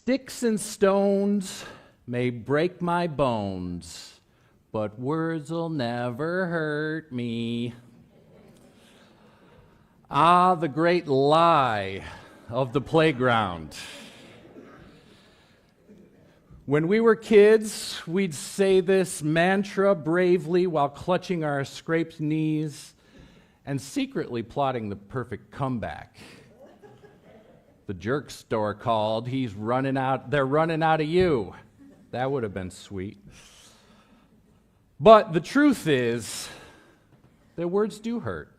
Sticks and stones may break my bones, but words'll never hurt me. Ah, the great lie of the playground. When we were kids, we'd say this mantra bravely while clutching our scraped knees and secretly plotting the perfect comeback. The jerk store called, they're running out of you. That would have been sweet. But the truth is that words do hurt.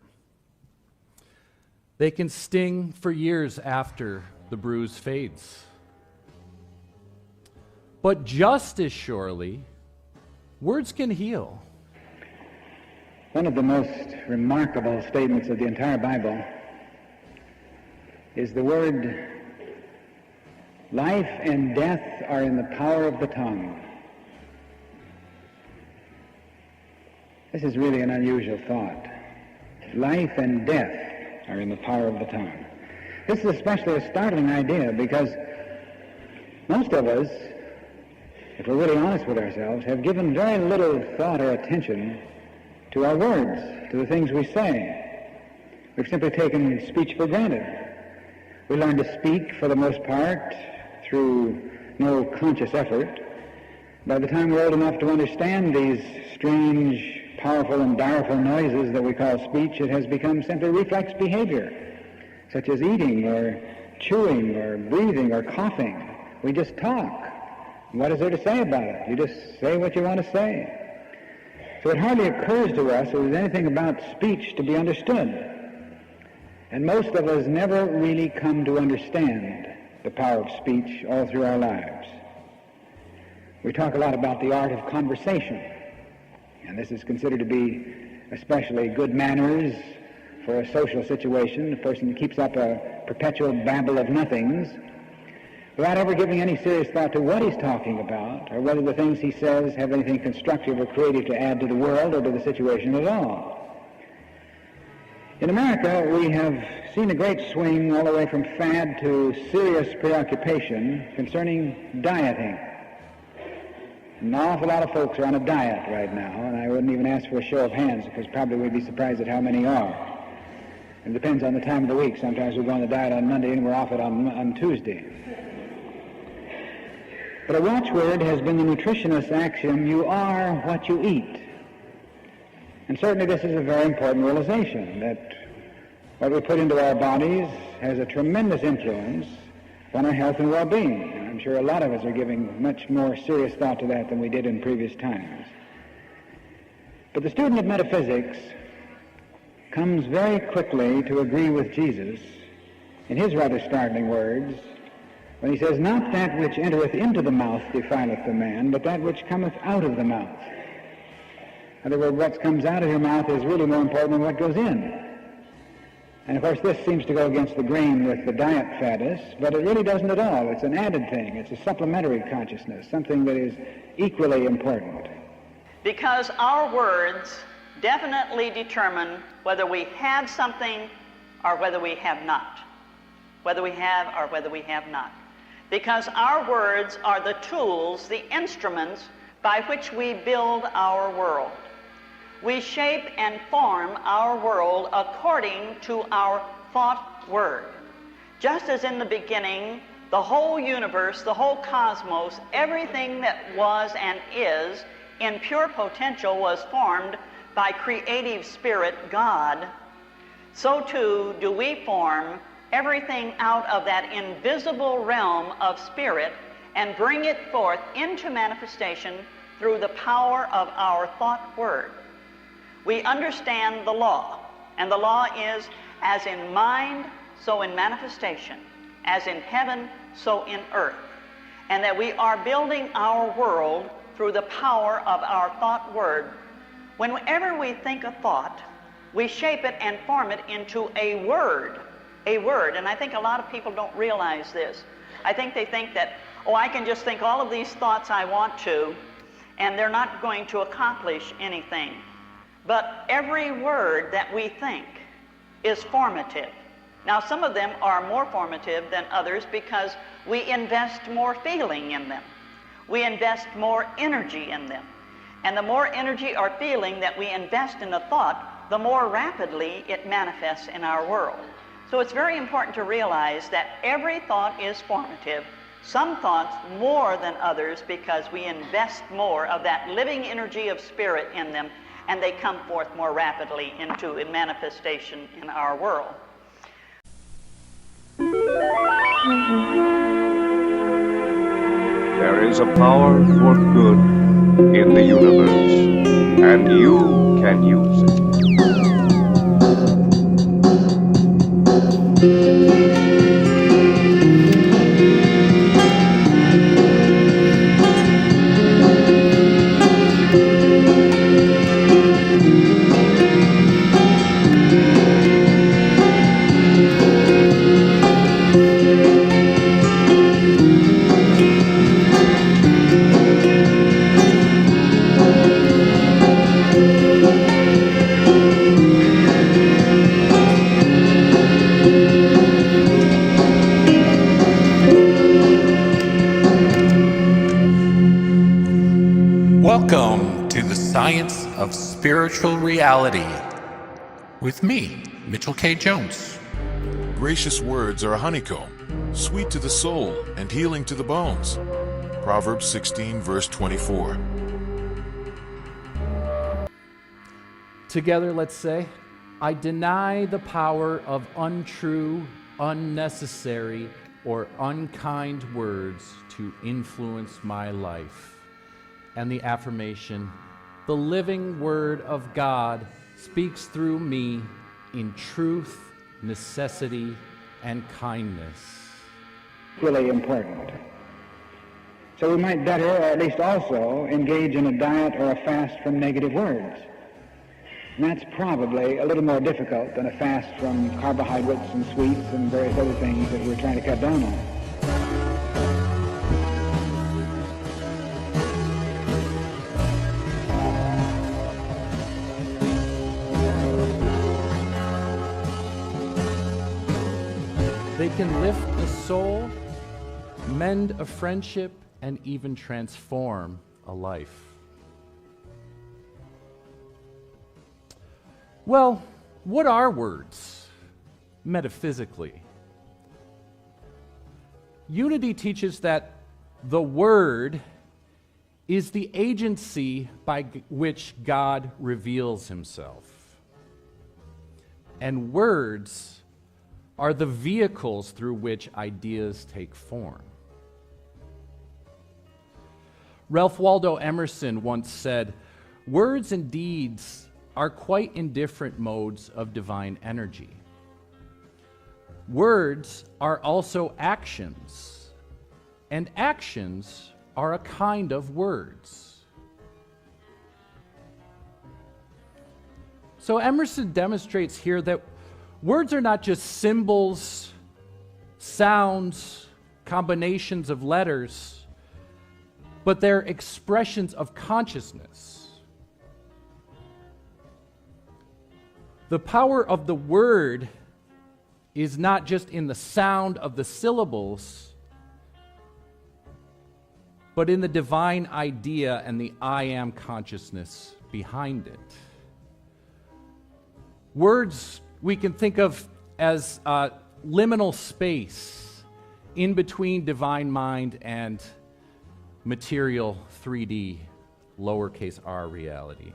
They can sting for years after the bruise fades. But just as surely, words can heal. One of the most remarkable statements of the entire Bible is the word, life and death are in the power of the tongue. This is really an unusual thought. Life and death are in the power of the tongue. This is especially a startling idea because most of us, if we're really honest with ourselves, have given very little thought or attention to our words, to the things we say. We've simply taken speech for granted. We learn to speak, for the most part, through no conscious effort. By the time we're old enough to understand these strange, powerful, and direful noises that we call speech, it has become simply reflex behavior, such as eating or chewing or breathing or coughing. We just talk. What is there to say about it? You just say what you want to say. So it hardly occurs to us that there's anything about speech to be understood. And most of us never really come to understand the power of speech all through our lives. We talk a lot about the art of conversation, and this is considered to be especially good manners for a social situation. The person keeps up a perpetual babble of nothings without ever giving any serious thought to what he's talking about, or whether the things he says have anything constructive or creative to add to the world or to the situation at all. In America, we have seen a great swing all the way from fad to serious preoccupation concerning dieting. An awful lot of folks are on a diet right now, and I wouldn't even ask for a show of hands because probably we'd be surprised at how many are. It depends on the time of the week. Sometimes we go on the diet on Monday and we're off it on Tuesday. But a watchword has been the nutritionist's axiom, you are what you eat. And certainly this is a very important realization, that what we put into our bodies has a tremendous influence on our health and well-being. And I'm sure a lot of us are giving much more serious thought to that than we did in previous times. But the student of metaphysics comes very quickly to agree with Jesus in his rather startling words when he says, not that which entereth into the mouth defileth the man, but that which cometh out of the mouth. In other words, what comes out of your mouth is really more important than what goes in. And of course, this seems to go against the grain with the diet faddists, but it really doesn't at all. It's an added thing. It's a supplementary consciousness, something that is equally important. Because our words definitely determine whether we have something or whether we have not. Whether we have or whether we have not. Because our words are the tools, the instruments by which we build our world. We shape and form our world according to our thought word. Just as in the beginning, the whole universe, the whole cosmos, everything that was and is in pure potential was formed by creative spirit God, so too do we form everything out of that invisible realm of spirit and bring it forth into manifestation through the power of our thought word. We understand the law, and the law is as in mind, so in manifestation, as in heaven, so in earth, and that we are building our world through the power of our thought word. Whenever we think a thought, we shape it and form it into a word, and I think a lot of people don't realize this. I think they think that, oh, I can just think all of these thoughts I want to, and they're not going to accomplish anything. But every word that we think is formative. Now, some of them are more formative than others because we invest more feeling in them. We invest more energy in them. And the more energy or feeling that we invest in a thought, the more rapidly it manifests in our world. So it's very important to realize that every thought is formative, some thoughts more than others because we invest more of that living energy of spirit in them, and they come forth more rapidly into a manifestation in our world. There is a power for good in the universe, and you can use it. Welcome to the Science of Spiritual Reality with me, Mitchell K. Jones. Gracious words are a honeycomb, sweet to the soul and healing to the bones. Proverbs 16, verse 24. Together, let's say, I deny the power of untrue, unnecessary, or unkind words to influence my life. And the affirmation, the living Word of God speaks through me in truth, necessity, and kindness. Really important. So we might better, or at least also, engage in a diet or a fast from negative words. And that's probably a little more difficult than a fast from carbohydrates and sweets and various other things that we're trying to cut down on. They can lift a soul, mend a friendship, and even transform a life. Well, what are words, metaphysically? Unity teaches that the Word is the agency by which God reveals himself. And words are the vehicles through which ideas take form. Ralph Waldo Emerson once said, "Words and deeds are quite indifferent modes of divine energy. Words are also actions, and actions are a kind of words." So Emerson demonstrates here that words are not just symbols, sounds, combinations of letters, but they're expressions of consciousness. The power of the word is not just in the sound of the syllables, but in the divine idea and the I am consciousness behind it. Words we can think of as liminal space in between divine mind and material 3D, lowercase r reality.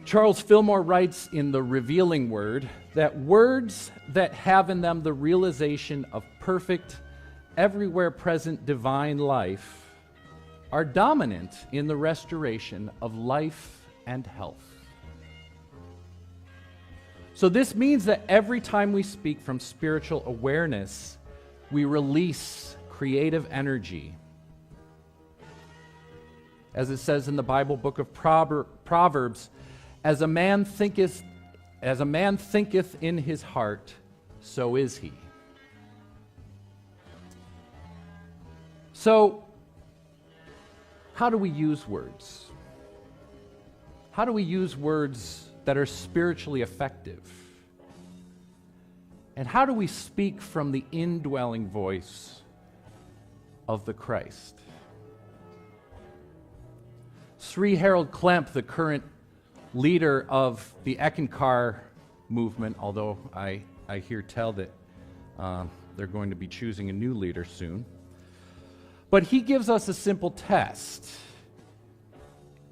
Charles Fillmore writes in The Revealing Word that words that have in them the realization of perfect, everywhere present divine life are dominant in the restoration of life and health. So this means that every time we speak from spiritual awareness, we release creative energy. As it says in the Bible book of Proverbs, as a man thinketh in his heart, so is he. So, how do we use words? How do we use words that are spiritually effective? And how do we speak from the indwelling voice of the Christ? Sri Harold Klemp, the current leader of the Eckankar movement, although I hear tell that they're going to be choosing a new leader soon. But he gives us a simple test.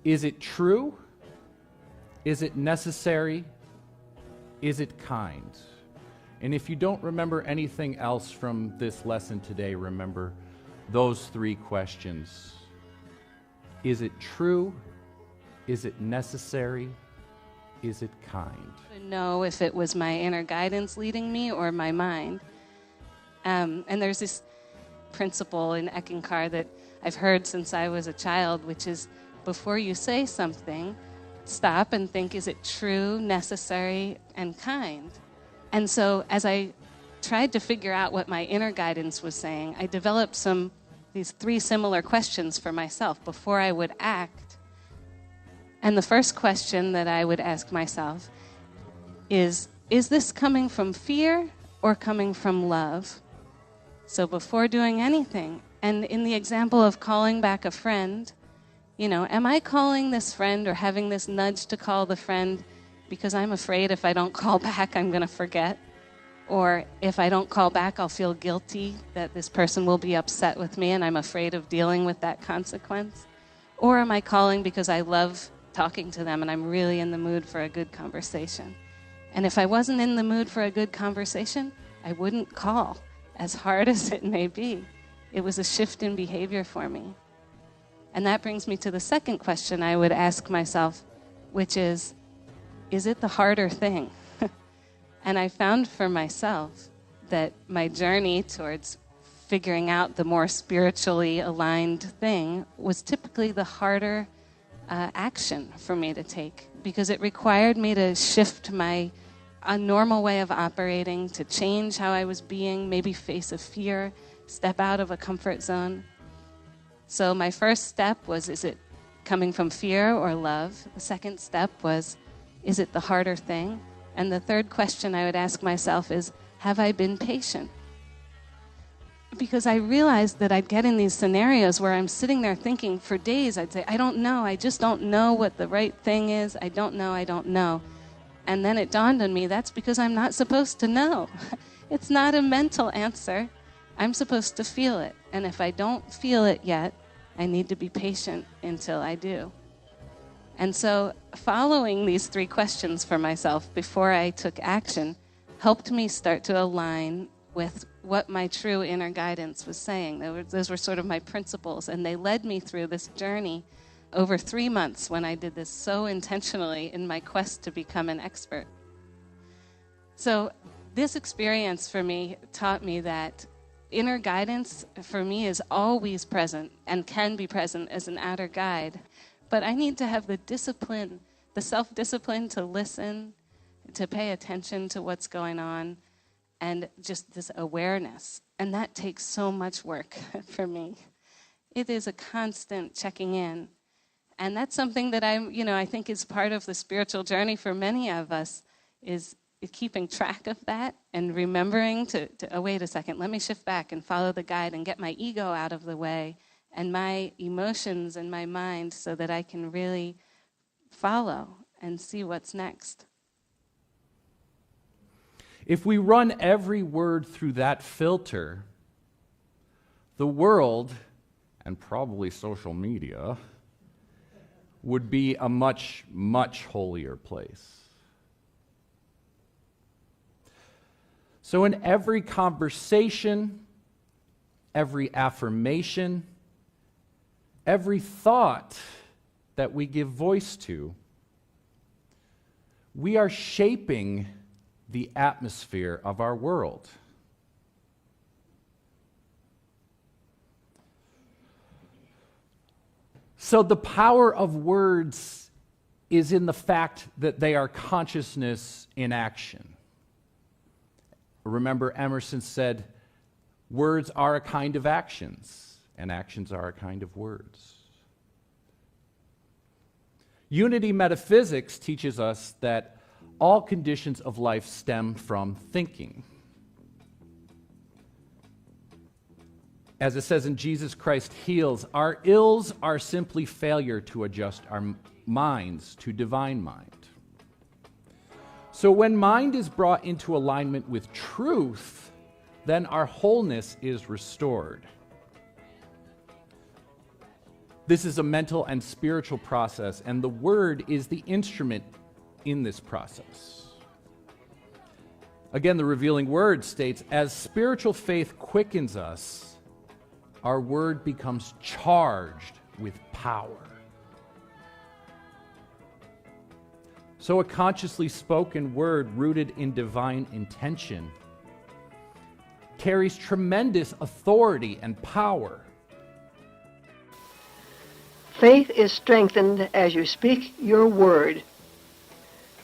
Is it true? Is it necessary? Is it kind? And if you don't remember anything else from this lesson today, remember those three questions. Is it true? Is it necessary? Is it kind? To know if it was my inner guidance leading me or my mind. And there's this principle in Eckankar that I've heard since I was a child, which is before you say something, stop and think, is it true, necessary, and kind? And so as I tried to figure out what my inner guidance was saying, I developed these three similar questions for myself before I would act. And the first question that I would ask myself is this coming from fear or coming from love? So before doing anything, and in the example of calling back a friend, am I calling this friend or having this nudge to call the friend because I'm afraid if I don't call back, I'm going to forget? Or if I don't call back, I'll feel guilty that this person will be upset with me and I'm afraid of dealing with that consequence? Or am I calling because I love talking to them and I'm really in the mood for a good conversation? And if I wasn't in the mood for a good conversation, I wouldn't call, as hard as it may be. It was a shift in behavior for me. And that brings me to the second question I would ask myself, which is it the harder thing? And I found for myself that my journey towards figuring out the more spiritually aligned thing was typically the harder action for me to take, because it required me to shift my normal way of operating, to change how I was being, maybe face a fear, step out of a comfort zone. So my first step was, is it coming from fear or love? The second step was, is it the harder thing? And the third question I would ask myself is, have I been patient? Because I realized that I'd get in these scenarios where I'm sitting there thinking for days, I'd say, I don't know, I just don't know what the right thing is, I don't know. And then it dawned on me, that's because I'm not supposed to know. It's not a mental answer. I'm supposed to feel it. And if I don't feel it yet, I need to be patient until I do. And so following these three questions for myself before I took action helped me start to align with what my true inner guidance was saying. Those were sort of my principles, and they led me through this journey over 3 months when I did this so intentionally in my quest to become an expert. So this experience for me taught me that inner guidance for me is always present and can be present as an outer guide. But I need to have the discipline, the self-discipline to listen, to pay attention to what's going on, and just this awareness. And that takes so much work for me. It is a constant checking in. And that's something that I think is part of the spiritual journey for many of us, is keeping track of that and remembering to oh, wait a second, let me shift back and follow the guide and get my ego out of the way and my emotions and my mind so that I can really follow and see what's next. If we run every word through that filter, the world, and probably social media, would be a much, much holier place. So in every conversation, every affirmation, every thought that we give voice to, we are shaping the atmosphere of our world. So the power of words is in the fact that they are consciousness in action. Remember, Emerson said, words are a kind of actions, and actions are a kind of words. Unity metaphysics teaches us that all conditions of life stem from thinking. as it says in Jesus Christ heals, our ills are simply failure to adjust our minds to divine mind. So when mind is brought into alignment with truth, then our wholeness is restored. This is a mental and spiritual process, and the Word is the instrument in this process. Again, the revealing Word states, as spiritual faith quickens us, our Word becomes charged with power. So a consciously spoken word rooted in divine intention carries tremendous authority and power. Faith is strengthened as you speak your word.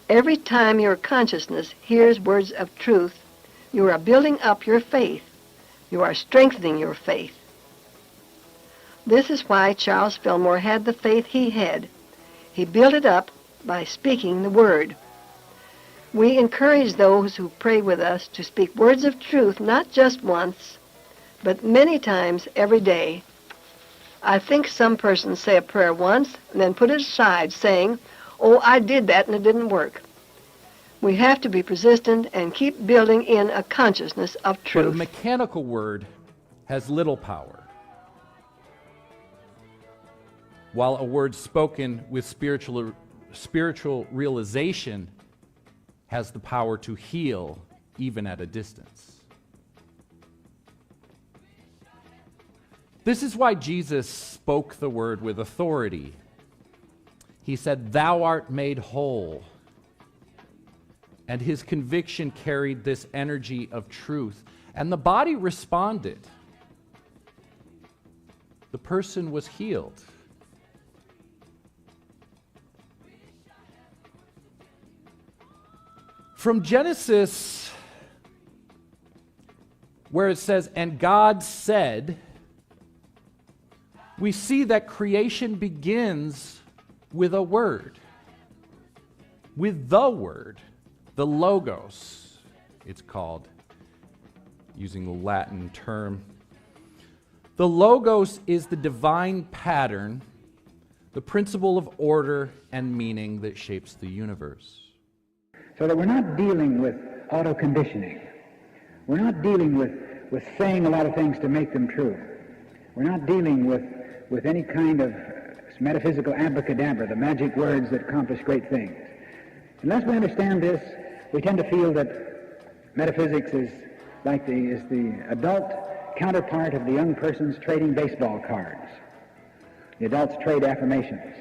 Every time your consciousness hears words of truth, you are building up your faith. You are strengthening your faith. This is why Charles Fillmore had the faith he had. He built it up by speaking the word. We encourage those who pray with us to speak words of truth not just once, but many times every day. I think some persons say a prayer once and then put it aside saying, "Oh, I did that and it didn't work." We have to be persistent and keep building in a consciousness of But truth. a mechanical word has little power, while a word spoken with spiritual realization has the power to heal even at a distance. This is why Jesus spoke the word with authority. He said, "Thou art made whole." And his conviction carried this energy of truth. And the body responded. The person was healed. From Genesis, where it says, "And God said," we see that creation begins with a word, with the word, the logos, it's called, using the Latin term. The logos is the divine pattern, the principle of order and meaning that shapes the universe. So that we're not dealing with auto-conditioning. We're not dealing with saying a lot of things to make them true. We're not dealing with any kind of metaphysical abracadabra, the magic words that accomplish great things. Unless we understand this, we tend to feel that metaphysics is like the adult counterpart of the young person's trading baseball cards. The adults trade affirmations.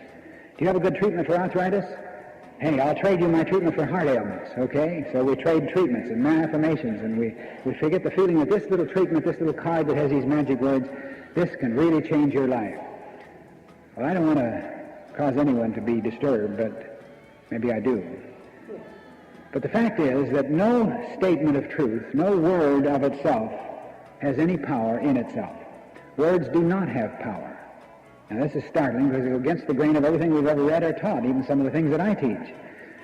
Do you have a good treatment for arthritis? Hey, I'll trade you my treatment for heart ailments, okay? So we trade treatments and affirmations, and we forget the feeling that this little treatment, this little card that has these magic words, this can really change your life. Well, I don't want to cause anyone to be disturbed, but maybe I do. But the fact is that no statement of truth, no word of itself has any power in itself. Words do not have power. Now this is startling because it goes against the grain of everything we've ever read or taught, even some of the things that I teach.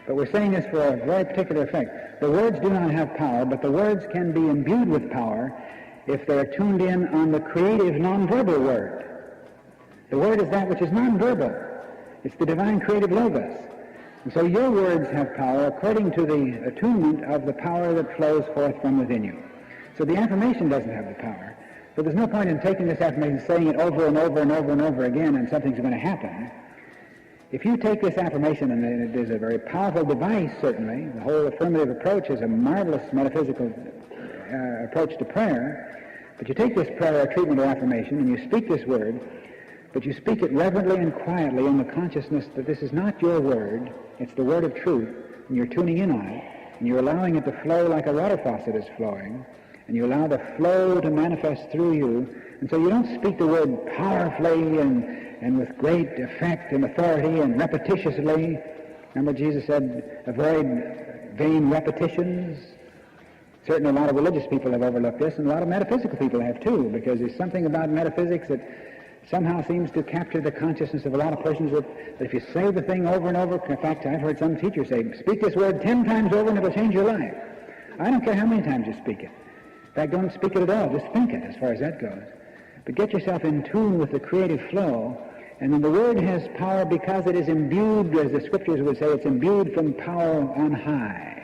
But we're saying this for a very particular effect. The words do not have power, but the words can be imbued with power if they're tuned in on the creative nonverbal word. The word is that which is nonverbal. It's the divine creative logos. And so your words have power according to the attunement of the power that flows forth from within you. So the affirmation doesn't have the power. But there's no point in taking this affirmation, saying it over and over and over and over again, and something's going to happen. If you take this affirmation, and it is a very powerful device, certainly, the whole affirmative approach is a marvelous metaphysical approach to prayer, but you take this prayer or treatment or affirmation, and you speak this word, but you speak it reverently and quietly in the consciousness that this is not your word, it's the word of truth, and you're tuning in on it, and you're allowing it to flow like a water faucet is flowing, and you allow the flow to manifest through you. And so you don't speak the word powerfully and with great effect and authority and repetitiously. Remember Jesus said, avoid vain repetitions. Certainly a lot of religious people have overlooked this, and a lot of metaphysical people have too, because there's something about metaphysics that somehow seems to capture the consciousness of a lot of persons that if you say the thing over and over, in fact, I've heard some teachers say, speak this word 10 times over and it'll change your life. I don't care how many times you speak it. In fact, don't speak it at all. Just think it as far as that goes. But get yourself in tune with the creative flow, and then the Word has power because it is imbued, as the Scriptures would say, it's imbued from power on high.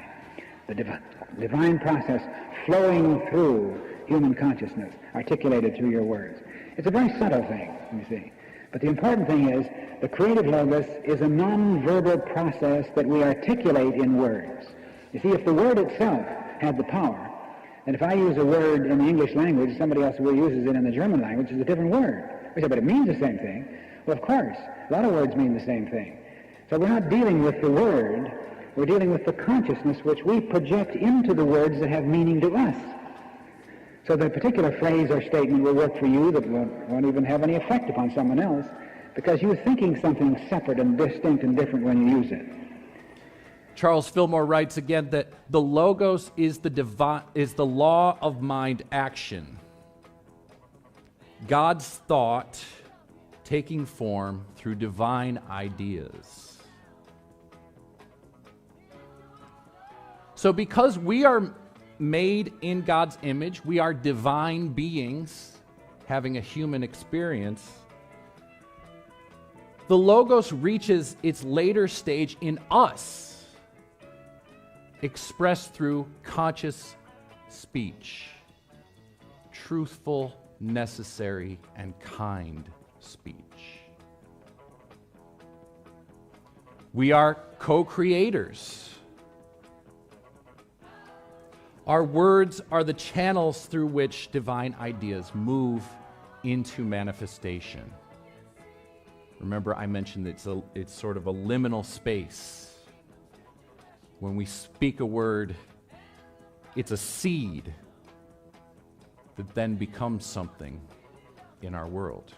The divine process flowing through human consciousness, articulated through your words. It's a very subtle thing, you see. But the important thing is, the creative logos is a non-verbal process that we articulate in words. You see, if the word itself had the power, and if I use a word in the English language, somebody else uses it in the German language, it's a different word. We say, but it means the same thing. Well, of course, a lot of words mean the same thing. So we're not dealing with the word, we're dealing with the consciousness which we project into the words that have meaning to us. So the particular phrase or statement will work for you that won't even have any effect upon someone else, because you're thinking something separate and distinct and different when you use it. Charles Fillmore writes again that the logos is the law of mind action. God's thought taking form through divine ideas. So because we are made in God's image, we are divine beings having a human experience, the logos reaches its later stage in us, expressed through conscious speech, truthful, necessary, and kind speech. We are co-creators. Our words are the channels through which divine ideas move into manifestation. Remember, I mentioned it's sort of a liminal space. When we speak a word, it's a seed that then becomes something in our world.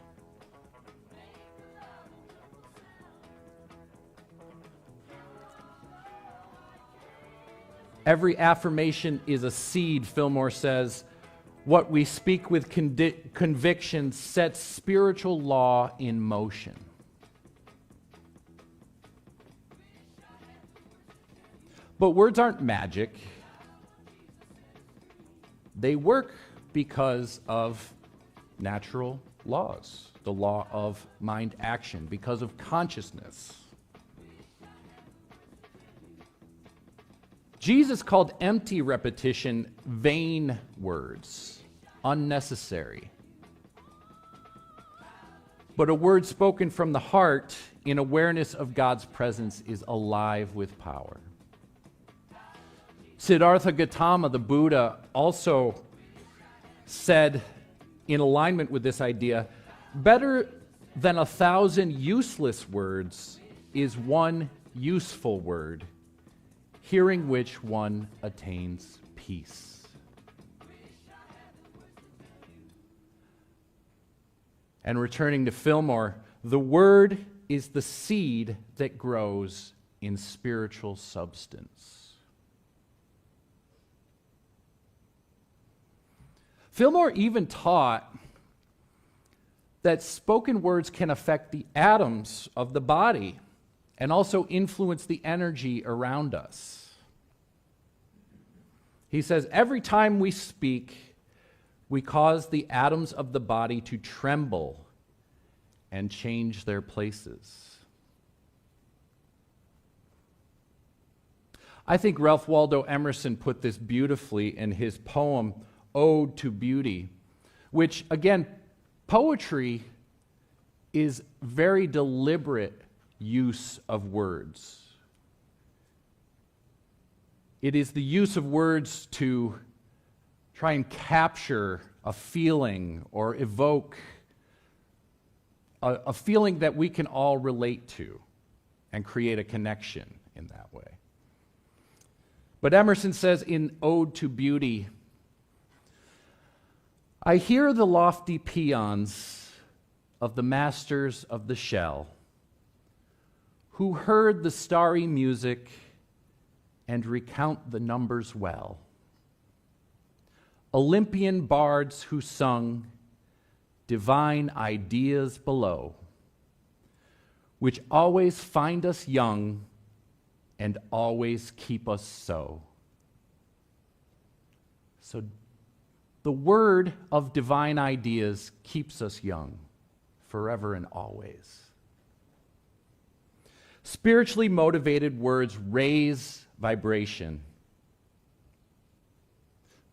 Every affirmation is a seed, Fillmore says. What we speak with conviction sets spiritual law in motion. But words aren't magic. They work because of natural laws, the law of mind action, because of consciousness. Jesus called empty repetition vain words, unnecessary. But a word spoken from the heart in awareness of God's presence is alive with power. Siddhartha Gautama, the Buddha, also said, in alignment with this idea, better than 1,000 useless words is one useful word, hearing which one attains peace. And returning to Fillmore, the word is the seed that grows in spiritual substance. Fillmore even taught that spoken words can affect the atoms of the body and also influence the energy around us. He says, every time we speak, we cause the atoms of the body to tremble and change their places. I think Ralph Waldo Emerson put this beautifully in his poem, Ode to Beauty, which, again, poetry is very deliberate use of words. It is the use of words to try and capture a feeling or evoke a feeling that we can all relate to and create a connection in that way. But Emerson says in Ode to Beauty, I hear the lofty paeans of the masters of the shell, who heard the starry music and recount the numbers well. Olympian bards who sung divine ideas below, which always find us young and always keep us so. So The word of divine ideas keeps us young, forever and always. Spiritually motivated words raise vibration,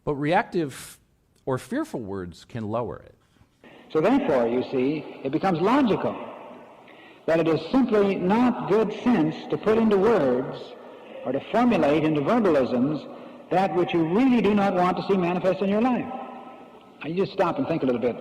but reactive or fearful words can lower it. So therefore, you see, it becomes logical that it is simply not good sense to put into words or to formulate into verbalisms that which you really do not want to see manifest in your life. Now, you just stop and think a little bit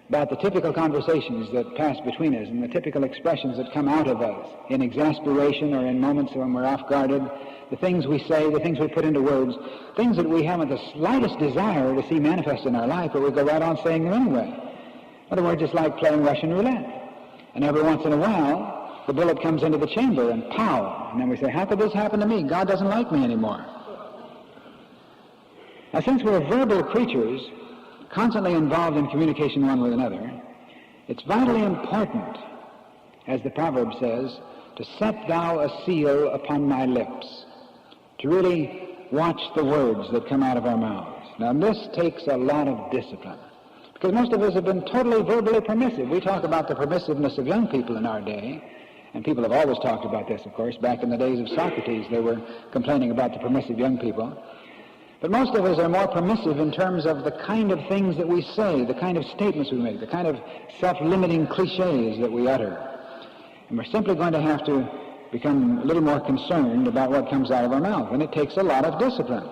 about the typical conversations that pass between us and the typical expressions that come out of us in exasperation or in moments when we're off-guarded, the things we say, the things we put into words, things that we haven't the slightest desire to see manifest in our life, but we go right on saying them anyway. In other words, it's like playing Russian roulette. And every once in a while, the bullet comes into the chamber and pow! And then we say, how could this happen to me? God doesn't like me anymore. Now, since we're verbal creatures, constantly involved in communication one with another, it's vitally important, as the proverb says, to set thou a seal upon my lips, to really watch the words that come out of our mouths. Now, this takes a lot of discipline, because most of us have been totally verbally permissive. We talk about the permissiveness of young people in our day, and people have always talked about this, of course. Back in the days of Socrates, they were complaining about the permissive young people. But most of us are more permissive in terms of the kind of things that we say, the kind of statements we make, the kind of self-limiting cliches that we utter. And we're simply going to have to become a little more concerned about what comes out of our mouth, and it takes a lot of discipline. In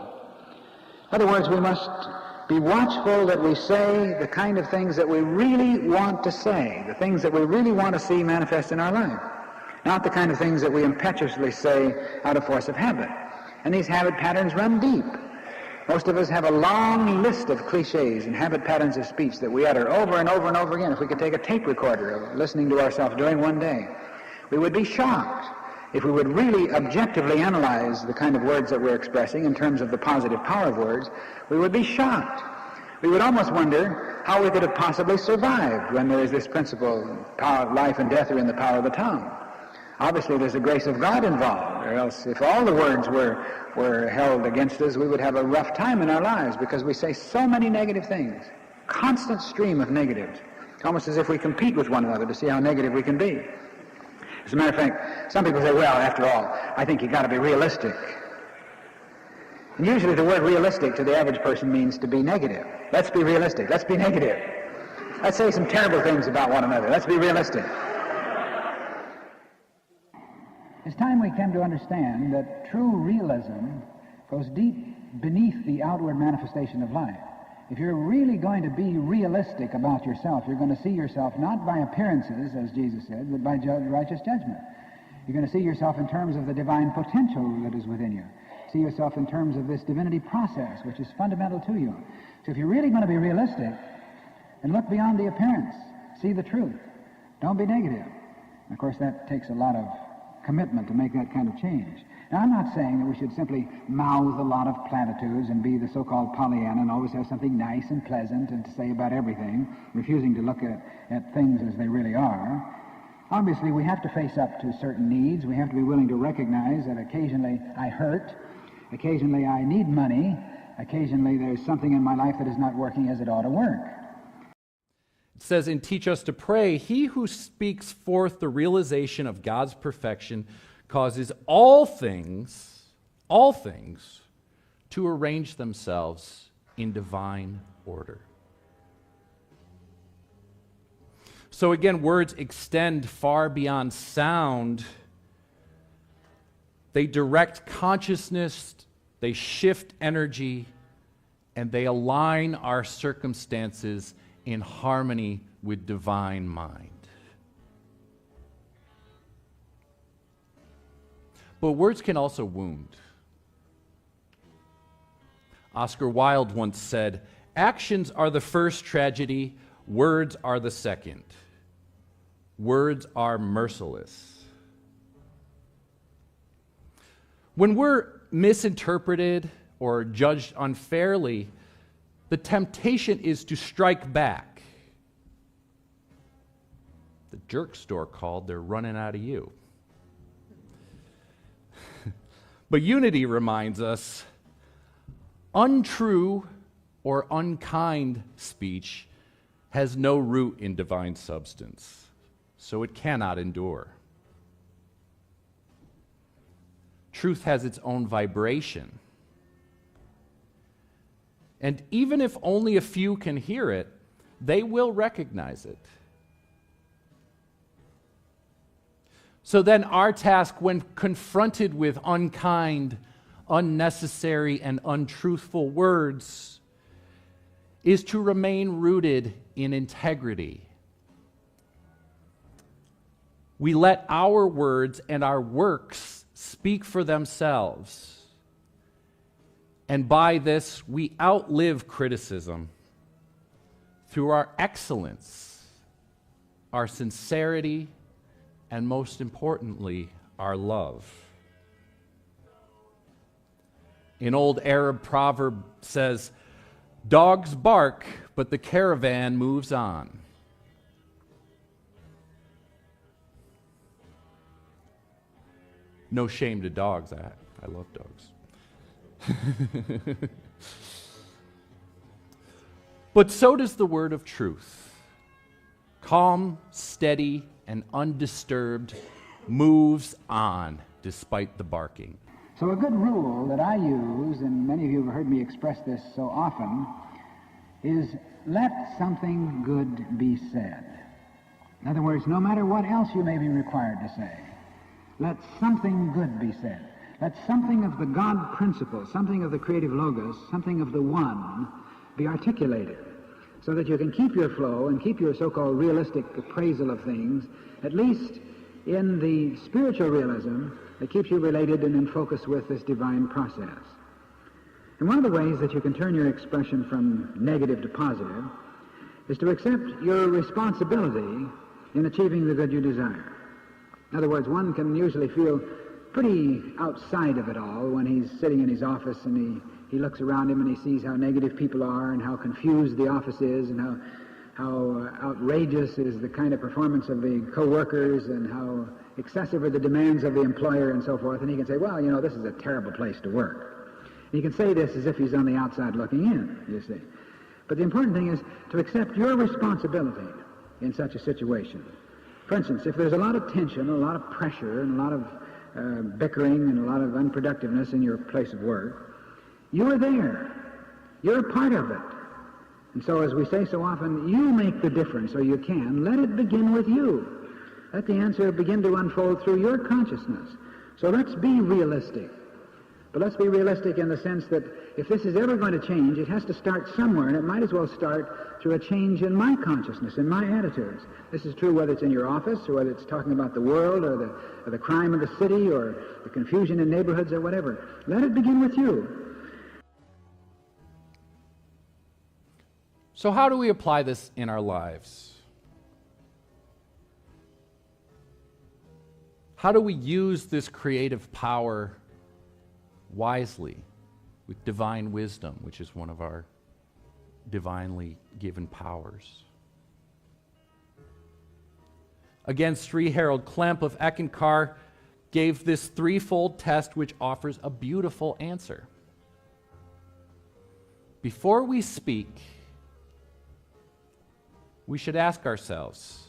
other words, we must be watchful that we say the kind of things that we really want to say, the things that we really want to see manifest in our life, not the kind of things that we impetuously say out of force of habit. And these habit patterns run deep. Most of us have a long list of cliches and habit patterns of speech that we utter over and over and over again. If we could take a tape recorder of listening to ourselves during one day, we would be shocked if we would really objectively analyze the kind of words that we're expressing in terms of the positive power of words. We would be shocked. We would almost wonder how we could have possibly survived when there is this principle, power, life and death are in the power of the tongue. Obviously, there's the grace of God involved, or else if all the words were held against us, we would have a rough time in our lives, because we say so many negative things, constant stream of negatives. It's almost as if we compete with one another to see how negative we can be. As a matter of fact, some people say, well, after all, I think you've got to be realistic. And usually the word realistic to the average person means to be negative. Let's be realistic. Let's be negative. Let's say some terrible things about one another. Let's be realistic. It's time we came to understand that true realism goes deep beneath the outward manifestation of life. If you're really going to be realistic about yourself, you're going to see yourself not by appearances, as Jesus said, but by righteous judgment. You're going to see yourself in terms of the divine potential that is within you. See yourself in terms of this divinity process, which is fundamental to you. So if you're really going to be realistic, then look beyond the appearance. See the truth. Don't be negative. And of course, that takes a lot of commitment to make that kind of change. Now, I'm not saying that we should simply mouth a lot of platitudes and be the so-called Pollyanna and always have something nice and pleasant and to say about everything, refusing to look at things as they really are. Obviously, we have to face up to certain needs. We have to be willing to recognize that occasionally I hurt, occasionally I need money, occasionally there's something in my life that is not working as it ought to work. It says in Teach Us to Pray, he who speaks forth the realization of God's perfection causes all things to arrange themselves in divine order. So again, words extend far beyond sound. They direct consciousness, they shift energy, and they align our circumstances in harmony with divine mind. But words can also wound. Oscar Wilde once said, "Actions are the first tragedy, words are the second. Words are merciless." When we're misinterpreted or judged unfairly, the temptation is to strike back. The jerk store called, they're running out of you. But unity reminds us, untrue or unkind speech has no root in divine substance, so it cannot endure. Truth has its own vibration. And even if only a few can hear it, they will recognize it. So then our task when confronted with unkind, unnecessary, and untruthful words is to remain rooted in integrity. We let our words and our works speak for themselves. And by this, we outlive criticism through our excellence, our sincerity, and most importantly, our love. An old Arab proverb says, "Dogs bark, but the caravan moves on." No shame to dogs. I love dogs. But so does the word of truth. Calm, steady, and undisturbed, moves on despite the barking. So a good rule that I use, and many of you have heard me express this so often, is let something good be said. In other words, no matter what else you may be required to say, let something good be said. Let something of the God principle, something of the creative logos, something of the one be articulated so that you can keep your flow and keep your so-called realistic appraisal of things, at least in the spiritual realism that keeps you related and in focus with this divine process. And one of the ways that you can turn your expression from negative to positive is to accept your responsibility in achieving the good you desire. In other words, one can usually feel pretty outside of it all when he's sitting in his office and he looks around him and he sees how negative people are and how confused the office is and how outrageous is the kind of performance of the co-workers and how excessive are the demands of the employer and so forth. And he can say, well, you know, this is a terrible place to work. And he can say this as if he's on the outside looking in, you see. But the important thing is to accept your responsibility in such a situation. For instance, if there's a lot of tension, a lot of pressure, and a lot of bickering and a lot of unproductiveness in your place of work, you are there. You're a part of it. And so, as we say so often, you make the difference, or you can. Let it begin with you. Let the answer begin to unfold through your consciousness. So let's be realistic. But let's be realistic in the sense that if this is ever going to change, it has to start somewhere, and it might as well start through a change in my consciousness, in my attitudes. This is true whether it's in your office, or whether it's talking about the world, or the crime of the city, or the confusion in neighborhoods, or whatever. Let it begin with you. So how do we apply this in our lives? How do we use this creative power wisely, with divine wisdom, which is one of our divinely given powers? Again, Sri Harold Klemp of Eckankar gave this threefold test which offers a beautiful answer. Before we speak, we should ask ourselves,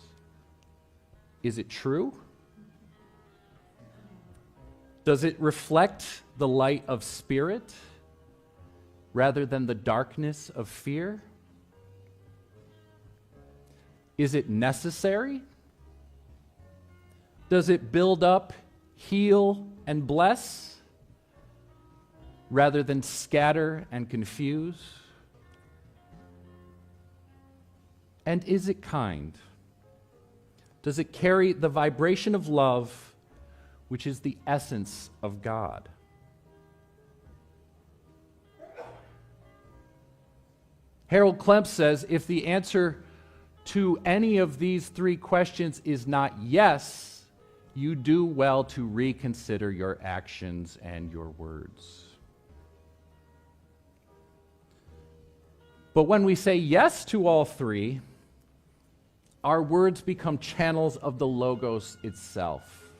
is it true? Does it reflect the light of spirit rather than the darkness of fear? Is it necessary? Does it build up, heal, and bless rather than scatter and confuse? And is it kind? Does it carry the vibration of love, which is the essence of God? Harold Klemp says, if the answer to any of these three questions is not yes, you do well to reconsider your actions and your words. But when we say yes to all three, our words become channels of the Logos itself.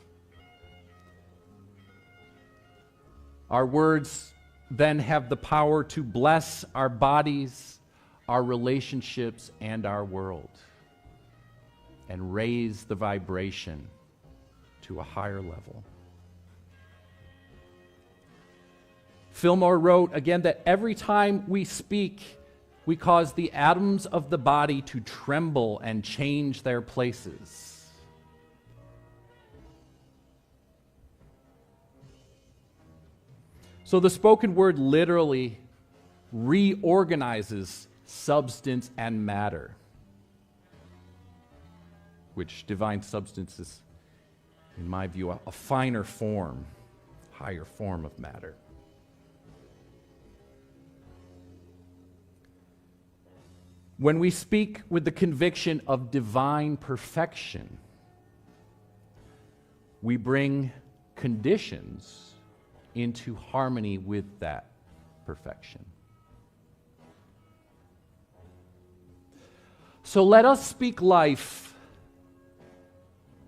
Our words then have the power to bless our bodies, our relationships, and our world, and raise the vibration to a higher level. Fillmore wrote again that every time we speak, we cause the atoms of the body to tremble and change their places. So the spoken word literally reorganizes substance and matter, which divine substance is, in my view, a finer form, higher form of matter. When we speak with the conviction of divine perfection, we bring conditions into harmony with that perfection. So let us speak life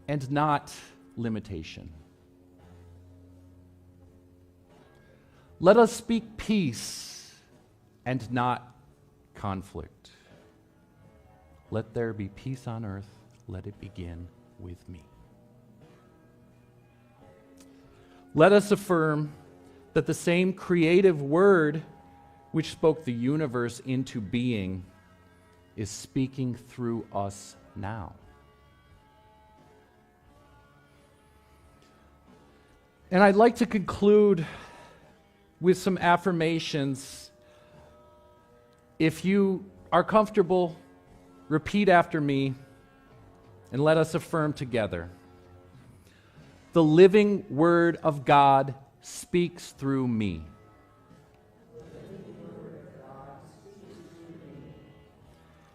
and not limitation. Let us speak peace and not conflict. Let there be peace on earth. Let it begin with me. Let us affirm that the same creative word which spoke the universe into being is speaking through us now. And I'd like to conclude with some affirmations. If you are comfortable, repeat after me and let us affirm together. The living word of God speaks through me.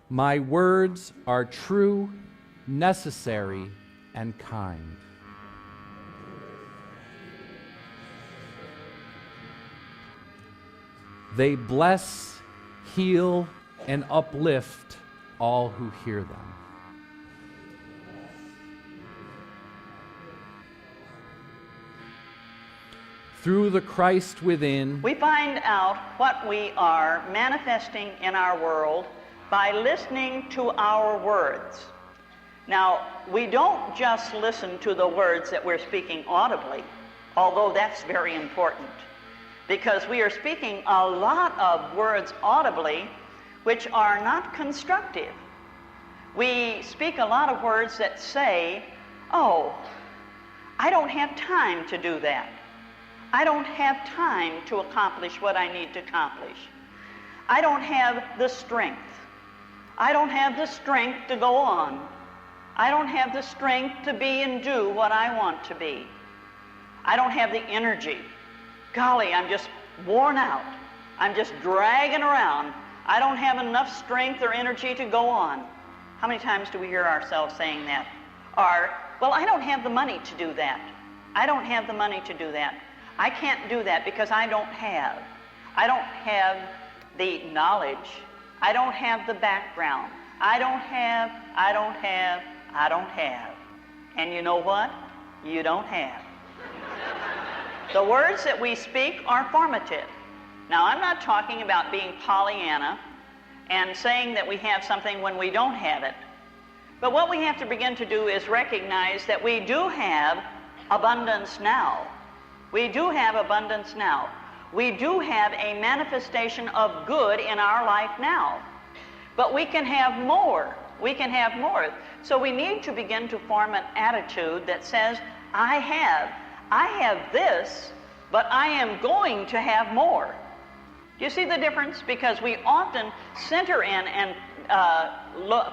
My words are true, necessary, and kind. They bless, heal, and uplift all who hear them. Through the Christ within, we find out what we are manifesting in our world by listening to our words. Now, we don't just listen to the words that we're speaking audibly, although that's very important, because we are speaking a lot of words audibly which are not constructive. We speak a lot of words that say, oh, I don't have time to do that. I don't have time to accomplish what I need to accomplish. I don't have the strength. I don't have the strength to go on. I don't have the strength to be and do what I want to be. I don't have the energy. Golly, I'm just worn out. I'm just dragging around. I don't have enough strength or energy to go on. How many times do we hear ourselves saying that? Or, well, I don't have the money to do that. I don't have the money to do that. I can't do that because I don't have. I don't have the knowledge. I don't have the background. I don't have. And you know what? You don't have. The words that we speak are formative. Now, I'm not talking about being Pollyanna and saying that we have something when we don't have it. But what we have to begin to do is recognize that we do have abundance now. We do have abundance now. We do have a manifestation of good in our life now. But we can have more. We can have more. So we need to begin to form an attitude that says, I have this, but I am going to have more. Do you see the difference? Because we often center in and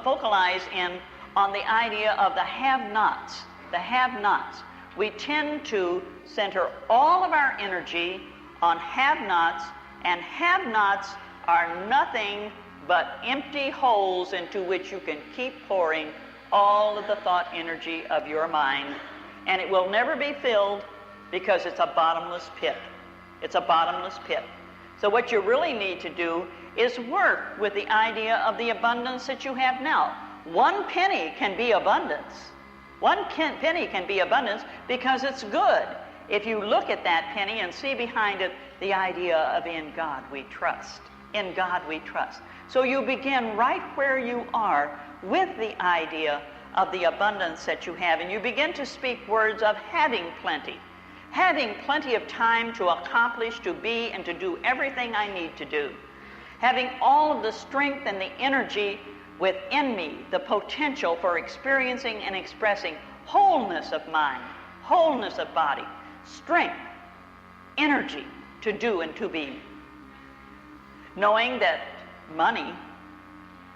focalize in on the idea of the have-nots. The have-nots. We tend to center all of our energy on have-nots, and have-nots are nothing but empty holes into which you can keep pouring all of the thought energy of your mind, and it will never be filled because it's a bottomless pit. It's a bottomless pit. So what you really need to do is work with the idea of the abundance that you have now. 1 penny can be abundance. 1 penny can be abundance because it's good. If you look at that penny and see behind it the idea of in God we trust. In God we trust. So you begin right where you are with the idea of the abundance that you have, and you begin to speak words of having plenty of time to accomplish, to be, and to do everything I need to do, having all of the strength and the energy within me, the potential for experiencing and expressing wholeness of mind, wholeness of body, strength, energy to do and to be. Knowing that money,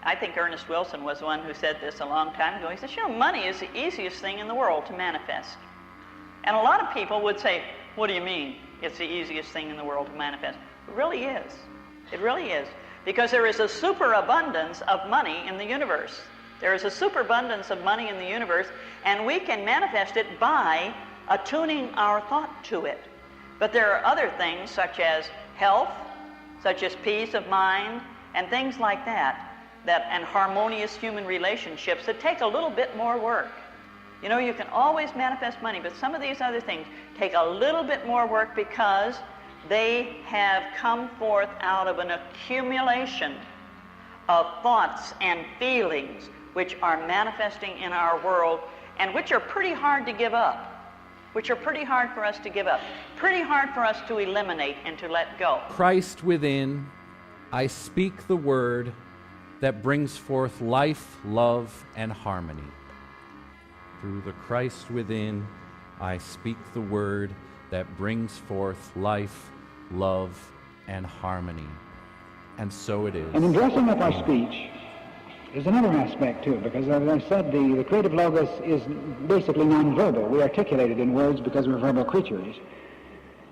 I think Ernest Wilson was the one who said this a long time ago. He said, money is the easiest thing in the world to manifest. And a lot of people would say, what do you mean it's the easiest thing in the world to manifest? It really is. It really is. Because there is a superabundance of money in the universe. There is a superabundance of money in the universe, and we can manifest it by attuning our thought to it. But there are other things such as health, such as peace of mind, and things like that, and harmonious human relationships that take a little bit more work. You know, you can always manifest money, but some of these other things take a little bit more work because they have come forth out of an accumulation of thoughts and feelings which are manifesting in our world and which are pretty hard to give up, which are pretty hard for us to give up, pretty hard for us to eliminate and to let go. Christ within, I speak the word that brings forth life, love, and harmony. Through the Christ within, I speak the word that brings forth life, love, and harmony. And so it is. And in dressing up our speech, there's another aspect too, because as I said, the creative logos is basically nonverbal. We articulate it in words because we're verbal creatures.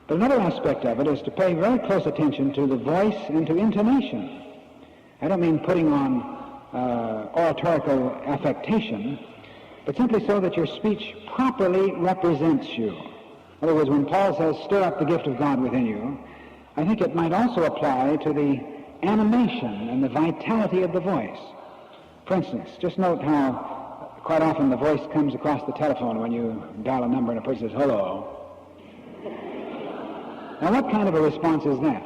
But another aspect of it is to pay very close attention to the voice and to intonation. I don't mean putting on oratorical affectation, but simply so that your speech properly represents you. In other words, when Paul says, stir up the gift of God within you, I think it might also apply to the animation and the vitality of the voice. For instance, just note how quite often the voice comes across the telephone when you dial a number and a person says, hello. Now, what kind of a response is that?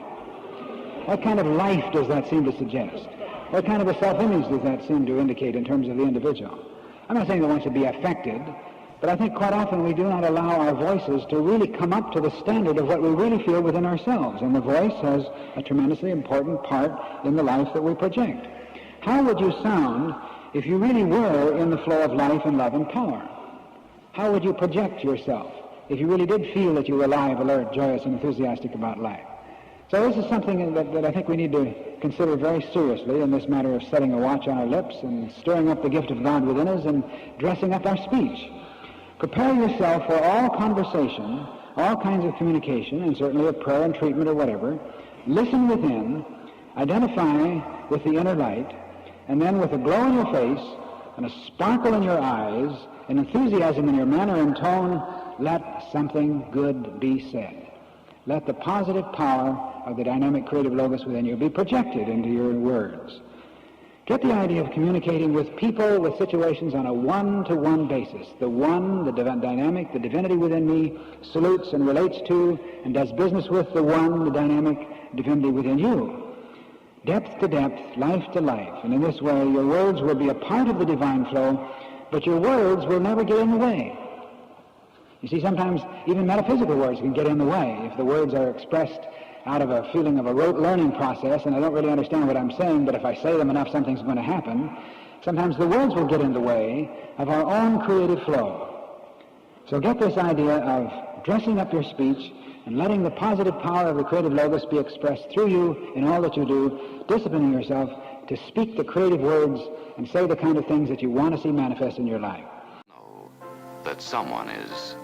What kind of life does that seem to suggest? What kind of a self-image does that seem to indicate in terms of the individual? I'm not saying that one should be affected, but I think quite often we do not allow our voices to really come up to the standard of what we really feel within ourselves. And the voice has a tremendously important part in the life that we project. How would you sound if you really were in the flow of life and love and power? How would you project yourself if you really did feel that you were alive, alert, joyous, and enthusiastic about life? So this is something that I think we need to consider very seriously in this matter of setting a watch on our lips and stirring up the gift of God within us and dressing up our speech. Prepare yourself for all conversation, all kinds of communication, and certainly of prayer and treatment or whatever. Listen within, identify with the inner light, and then with a glow in your face and a sparkle in your eyes, an enthusiasm in your manner and tone, let something good be said. Let the positive power of the dynamic creative logos within you be projected into your words. Get the idea of communicating with people, with situations on a one-to-one basis. The one, the dynamic, the divinity within me salutes and relates to and does business with the one, the dynamic divinity within you. Depth to depth, life to life. And in this way, your words will be a part of the divine flow, but your words will never get in the way. You see, sometimes even metaphysical words can get in the way if the words are expressed out of a feeling of a rote learning process, and I don't really understand what I'm saying, but if I say them enough, something's going to happen. Sometimes the words will get in the way of our own creative flow. So get this idea of dressing up your speech and letting the positive power of the creative logos be expressed through you in all that you do, disciplining yourself to speak the creative words and say the kind of things that you want to see manifest in your life. Know that someone is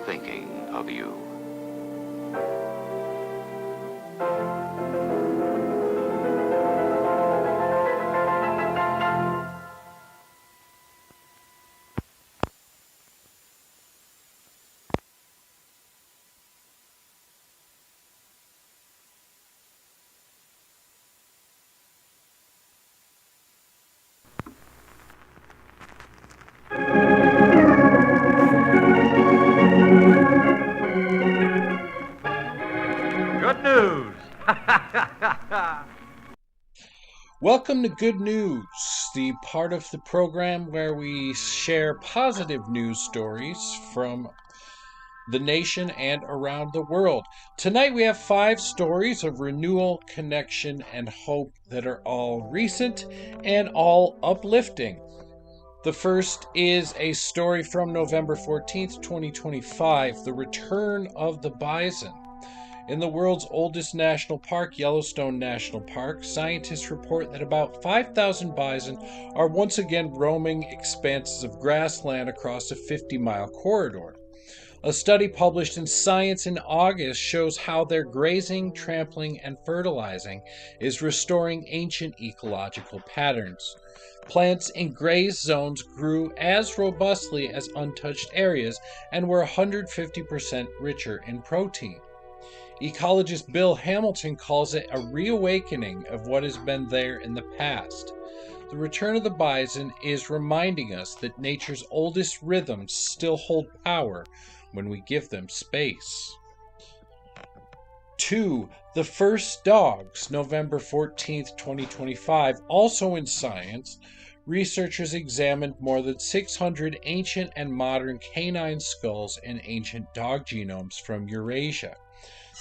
thinking of you. Welcome to Good News, the part of the program where we share positive news stories from the nation and around the world. Tonight we have 5 stories of renewal, connection, and hope that are all recent and all uplifting. The first is a story from November 14th, 2025, the return of the bison. In the world's oldest national park, Yellowstone National Park, scientists report that about 5,000 bison are once again roaming expanses of grassland across a 50-mile corridor. A study published in Science in August shows how their grazing, trampling, and fertilizing is restoring ancient ecological patterns. Plants in graze zones grew as robustly as untouched areas and were 150% richer in protein. Ecologist Bill Hamilton calls it a reawakening of what has been there in the past. The return of the bison is reminding us that nature's oldest rhythms still hold power when we give them space. 2. The First Dogs, November 14th, 2025. Also in Science, researchers examined more than 600 ancient and modern canine skulls and ancient dog genomes from Eurasia.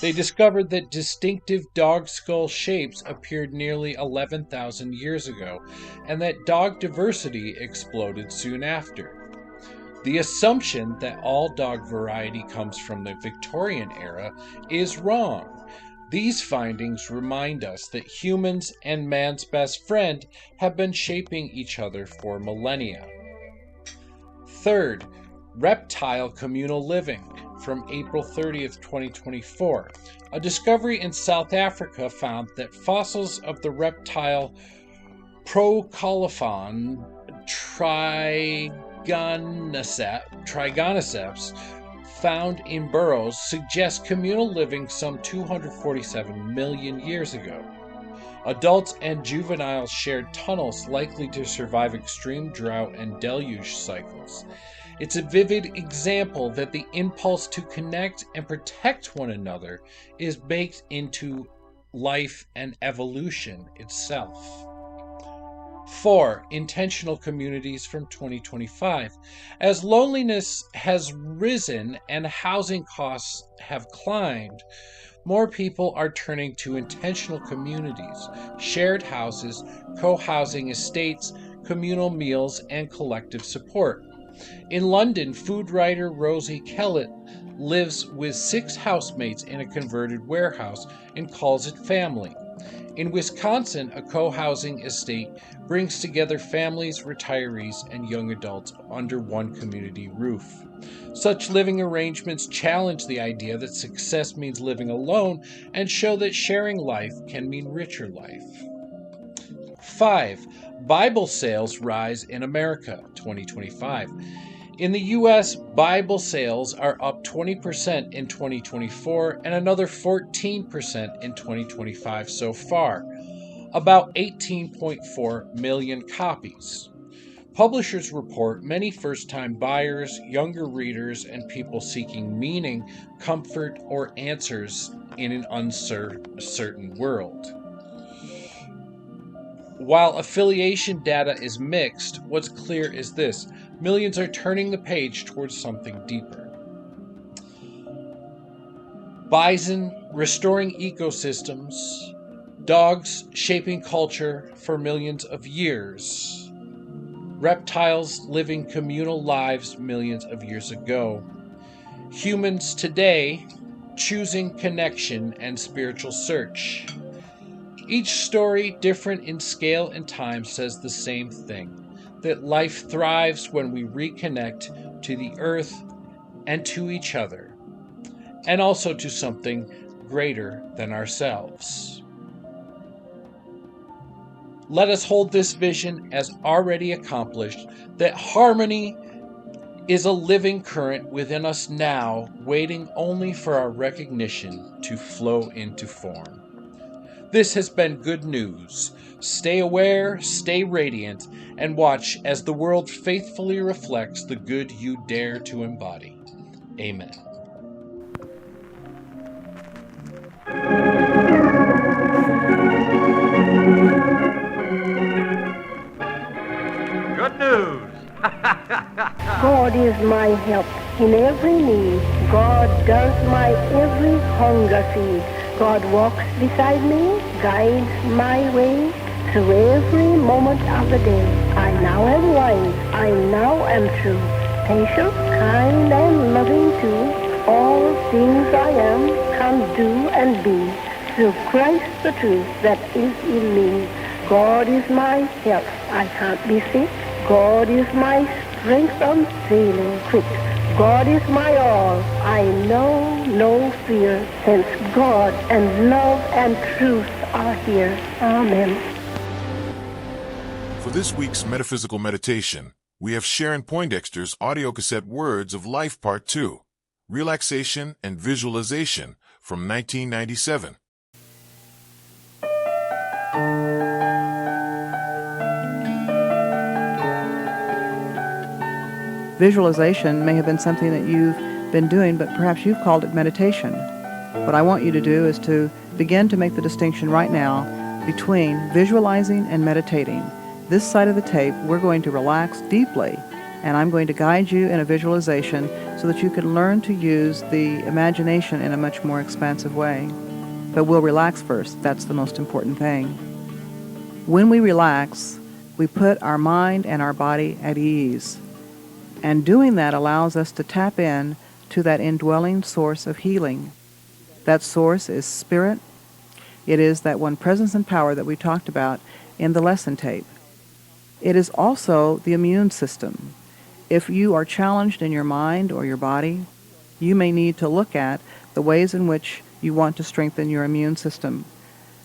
They discovered that distinctive dog skull shapes appeared nearly 11,000 years ago, and that dog diversity exploded soon after. The assumption that all dog variety comes from the Victorian era is wrong. These findings remind us that humans and man's best friend have been shaping each other for millennia. Third, reptile communal living, from April 30th, 2024. A discovery in South Africa found that fossils of the reptile Procolophon trigoniceps found in burrows suggest communal living some 247 million years ago. Adults and juveniles shared tunnels likely to survive extreme drought and deluge cycles. It's a vivid example that the impulse to connect and protect one another is baked into life and evolution itself. 4. Intentional communities from 2025. As loneliness has risen and housing costs have climbed, more people are turning to intentional communities, shared houses, co-housing estates, communal meals, and collective support. In London, food writer Rosie Kellett lives with 6 housemates in a converted warehouse and calls it family. In Wisconsin, a co-housing estate brings together families, retirees, and young adults under one community roof. Such living arrangements challenge the idea that success means living alone and show that sharing life can mean richer life. 5. Bible sales rise in America, 2025. In the U.S., Bible sales are up 20% in 2024 and another 14% in 2025 so far, about 18.4 million copies. Publishers report many first-time buyers, younger readers, and people seeking meaning, comfort, or answers in an uncertain world. While affiliation data is mixed, what's clear is this: millions are turning the page towards something deeper. Bison restoring ecosystems, dogs shaping culture for millions of years, reptiles living communal lives millions of years ago, humans today choosing connection and spiritual search. Each story, different in scale and time, says the same thing: that life thrives when we reconnect to the earth and to each other, and also to something greater than ourselves. Let us hold this vision as already accomplished, that harmony is a living current within us now, waiting only for our recognition to flow into form. This has been Good News. Stay aware, stay radiant, and watch as the world faithfully reflects the good you dare to embody. Amen. Good news. God is my help in every need. God does my every hunger feed. God walks beside me, guides my way through every moment of the day. I now am wise, I now am true, patient, kind, and loving too. All things I am, can do and be through Christ the truth that is in me. God is my help, I can't be sick. God is my strength unfailing quick. God is my all, I know no fear, since God and love and truth are here. Amen. For this week's Metaphysical Meditation, we have Sharon Poindexter's audio cassette Words of Life Part 2, Relaxation and Visualization from 1997. Visualization may have been something that you've been doing, but perhaps you've called it meditation. What I want you to do is to begin to make the distinction right now between visualizing and meditating. This side of the tape, we're going to relax deeply, and I'm going to guide you in a visualization so that you can learn to use the imagination in a much more expansive way. But we'll relax first. That's the most important thing. When we relax, we put our mind and our body at ease. And doing that allows us to tap in to that indwelling source of healing. That source is spirit. It is that one presence and power that we talked about in the lesson tape. It is also the immune system. If you are challenged in your mind or your body, you may need to look at the ways in which you want to strengthen your immune system.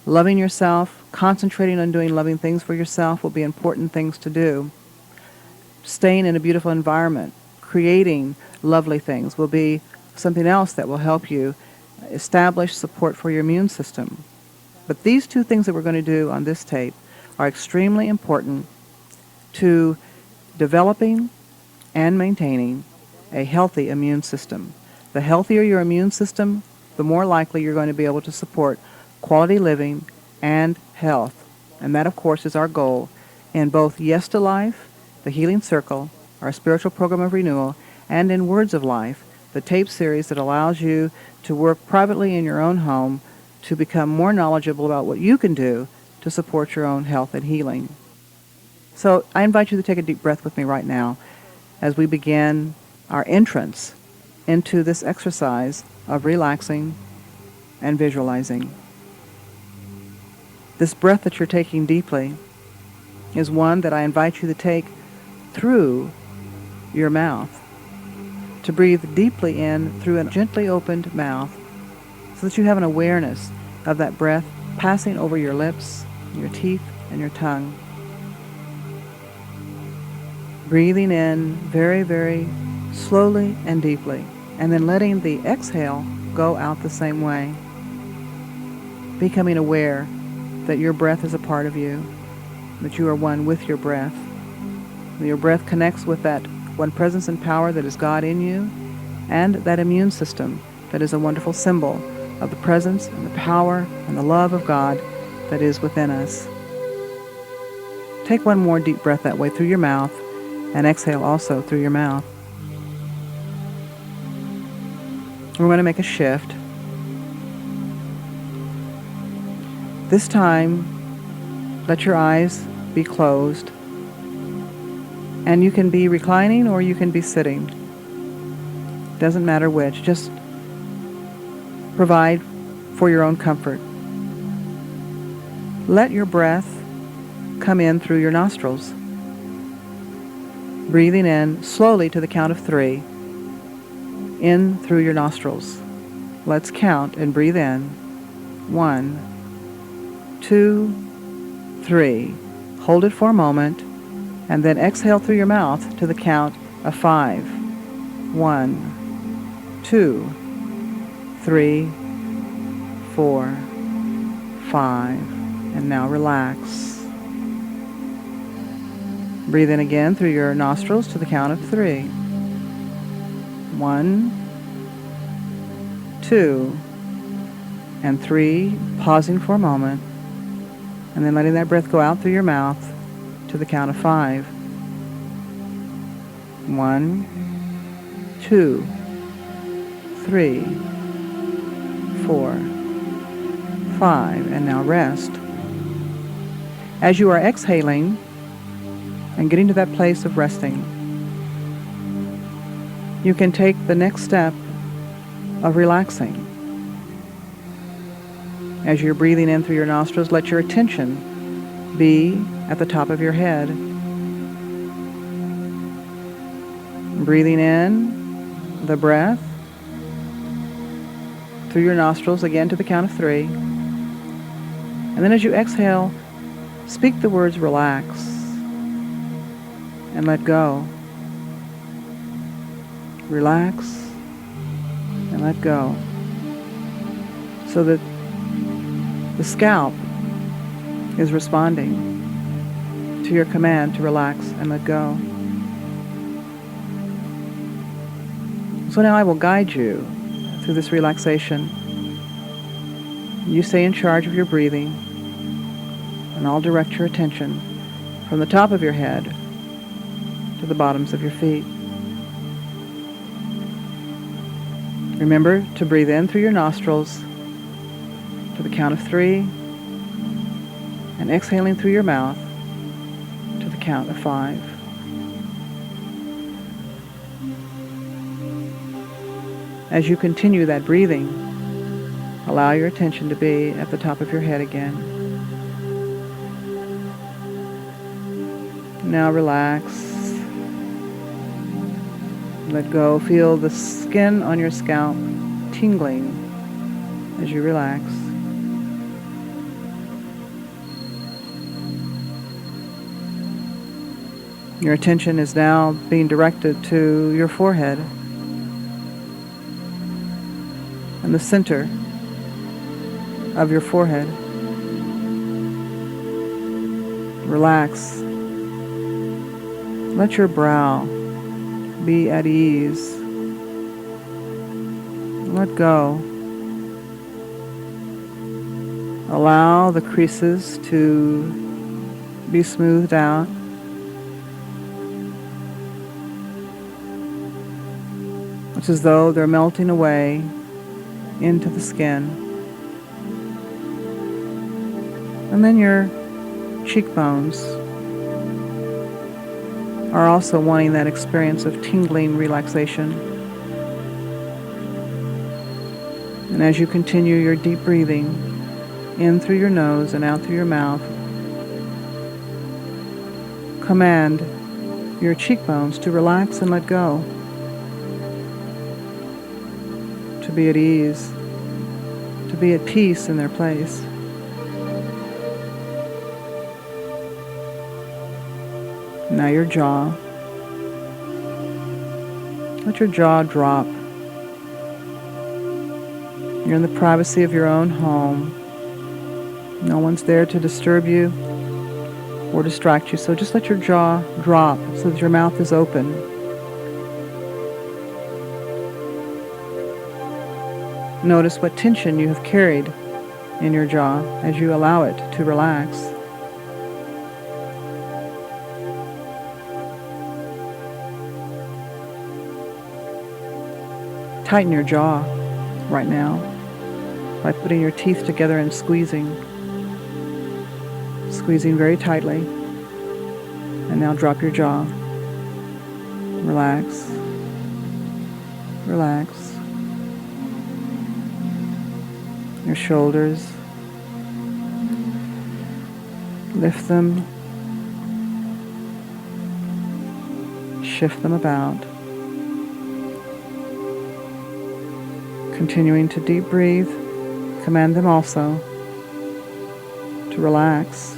Loving yourself, concentrating on doing loving things for yourself will be important things to do. Staying in a beautiful environment, creating lovely things will be something else that will help you establish support for your immune system. But these two things that we're going to do on this tape are extremely important to developing and maintaining a healthy immune system. The healthier your immune system, the more likely you're going to be able to support quality living and health. And that, of course, is our goal in both Yes to Life, the Healing Circle, our spiritual program of renewal, and in Words of Life, the tape series that allows you to work privately in your own home to become more knowledgeable about what you can do to support your own health and healing. So I invite you to take a deep breath with me right now as we begin our entrance into this exercise of relaxing and visualizing. This breath that you're taking deeply is one that I invite you to take through your mouth, to breathe deeply in through a gently opened mouth so that you have an awareness of that breath passing over your lips, your teeth, and your tongue. Breathing in very, very slowly and deeply, and then letting the exhale go out the same way. Becoming aware that your breath is a part of you, that you are one with your breath. Your breath connects with that one presence and power that is God in you, and that immune system that is a wonderful symbol of the presence and the power and the love of God that is within us. Take one more deep breath that way through your mouth, and exhale also through your mouth. We're going to make a shift. This time, let your eyes be closed. And you can be reclining or you can be sitting. Doesn't matter which. Just provide for your own comfort. Let your breath come in through your nostrils. Breathing in slowly to the count of 3. In through your nostrils. Let's count and breathe in. 1, 2, 3. Hold it for a moment. And then exhale through your mouth to the count of 5. 1, 2, 3, 4, 5. And now relax. Breathe in again through your nostrils to the count of 3. 1, 2, and 3. Pausing for a moment. And then letting that breath go out through your mouth to the count of 5. 1, 2, 3, 4, 5, and now rest. As you are exhaling and getting to that place of resting, you can take the next step of relaxing. As you're breathing in through your nostrils, let your attention be at the top of your head. Breathing in the breath through your nostrils, again to the count of 3. And then as you exhale, speak the words relax and let go. Relax and let go. So that the scalp is responding to your command to relax and let go. So now I will guide you through this relaxation. You stay in charge of your breathing, and I'll direct your attention from the top of your head to the bottoms of your feet. Remember to breathe in through your nostrils to the count of 3, and exhaling through your mouth to the count of 5. As you continue that breathing, allow your attention to be at the top of your head again. Now relax. Let go. Feel the skin on your scalp tingling as you relax. Your attention is now being directed to your forehead and the center of your forehead. Relax. Let your brow be at ease. Let go. Allow the creases to be smoothed out. It's as though they're melting away into the skin. And then your cheekbones are also wanting that experience of tingling relaxation. And as you continue your deep breathing in through your nose and out through your mouth, command your cheekbones to relax and let go, to be at ease, to be at peace in their place. Now your jaw. Let your jaw drop. You're in the privacy of your own home. No one's there to disturb you or distract you, so just let your jaw drop so that your mouth is open. Notice what tension you have carried in your jaw as you allow it to relax. Tighten your jaw right now by putting your teeth together and squeezing very tightly. And now drop your jaw. Relax. Relax. Your shoulders. Lift them. Shift them about. Continuing to deep breathe, command them also to relax,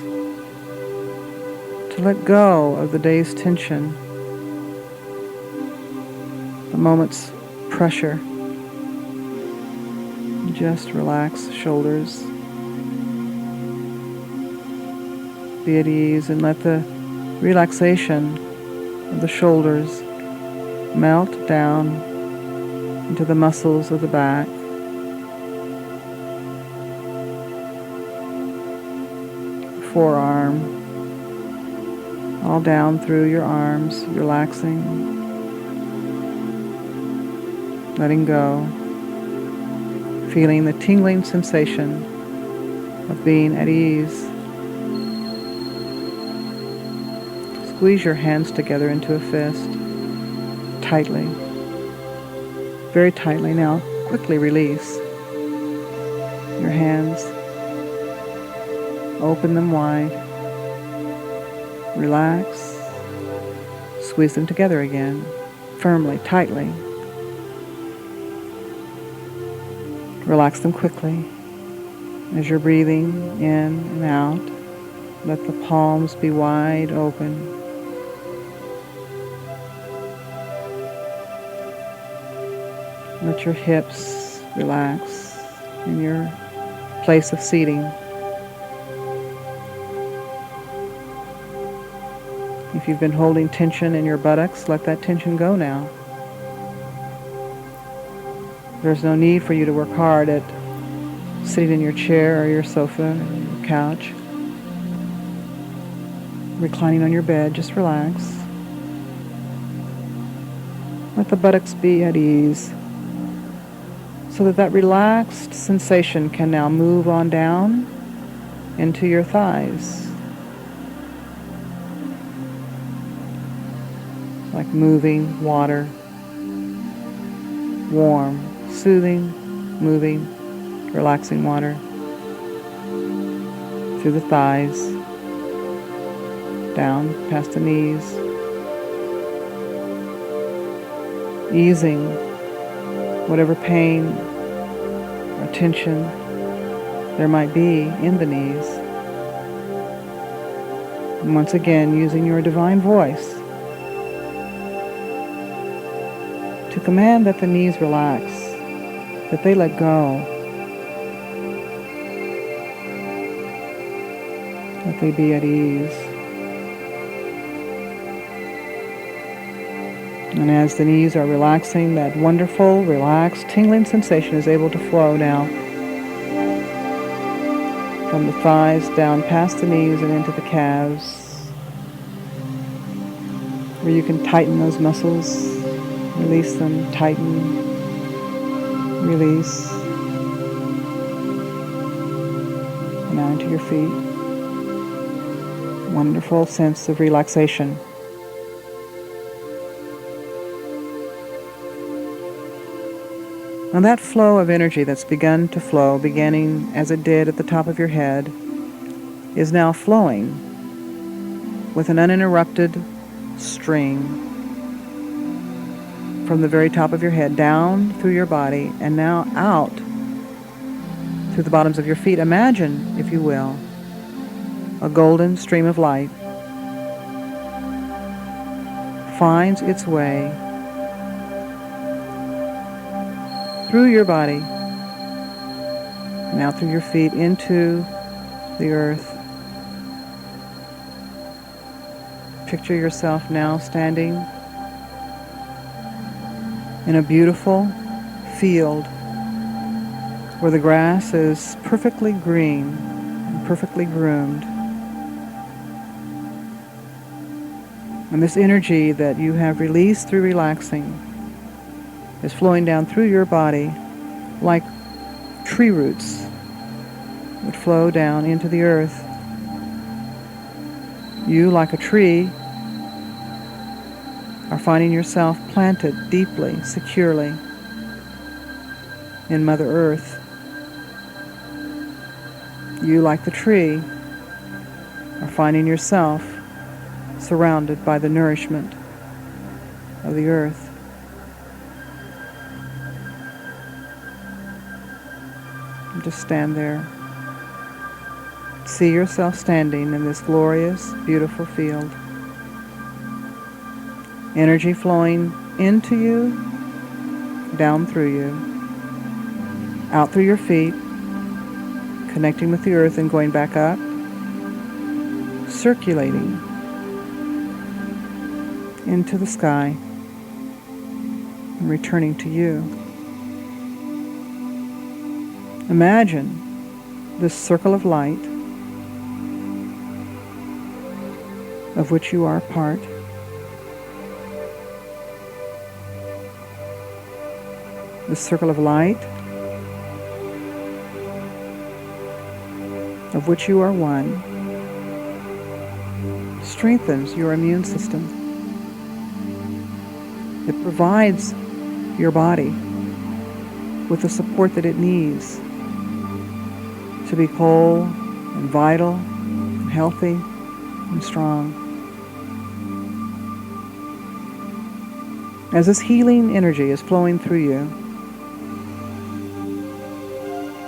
to let go of the day's tension, the moment's pressure. Just relax shoulders. Be at ease and let the relaxation of the shoulders melt down into the muscles of the back. Forearm, all down through your arms, relaxing. letting go, feeling the tingling sensation of being at ease. Squeeze your hands together into a fist, tightly, very tightly. Now, quickly release your hands. Open them wide. Relax. Squeeze them together again, firmly, tightly. Relax them quickly. As you're breathing in and out, let the palms be wide open. Let your hips relax in your place of seating. If you've been holding tension in your buttocks, let that tension go now. There's no need for you to work hard at sitting in your chair or your sofa or your couch, reclining on your bed. Just relax. Let the buttocks be at ease so that that relaxed sensation can now move on down into your thighs. Like moving water, warm, soothing, moving, relaxing water through the thighs, down past the knees, easing whatever pain or tension there might be in the knees. And once again, using your divine voice to command that the knees relax, that they let go, that they be at ease. And as the knees are relaxing, that wonderful, relaxed, tingling sensation is able to flow now from the thighs down past the knees and into the calves, where you can tighten those muscles. Release them, tighten, release. And now into your feet. Wonderful sense of relaxation. Now that flow of energy that's begun to flow, beginning as it did at the top of your head, is now flowing with an uninterrupted stream from the very top of your head down through your body and now out through the bottoms of your feet. Imagine, if you will, a golden stream of light finds its way through your body and out through your feet into the earth. Picture yourself now standing in a beautiful field where the grass is perfectly green and perfectly groomed. And this energy that you have released through relaxing is flowing down through your body like tree roots would flow down into the earth. You, like a tree, are finding yourself planted deeply, securely in Mother Earth. You, like the tree, are finding yourself surrounded by the nourishment of the earth. And just stand there. See yourself standing in this glorious, beautiful field. Energy flowing into you, down through you, out through your feet, connecting with the earth and going back up, circulating into the sky and returning to you. Imagine this circle of light of which you are a part. the circle of light, of which you are one, strengthens your immune system. It provides your body with the support that it needs to be whole and vital and healthy and strong. As this healing energy is flowing through you,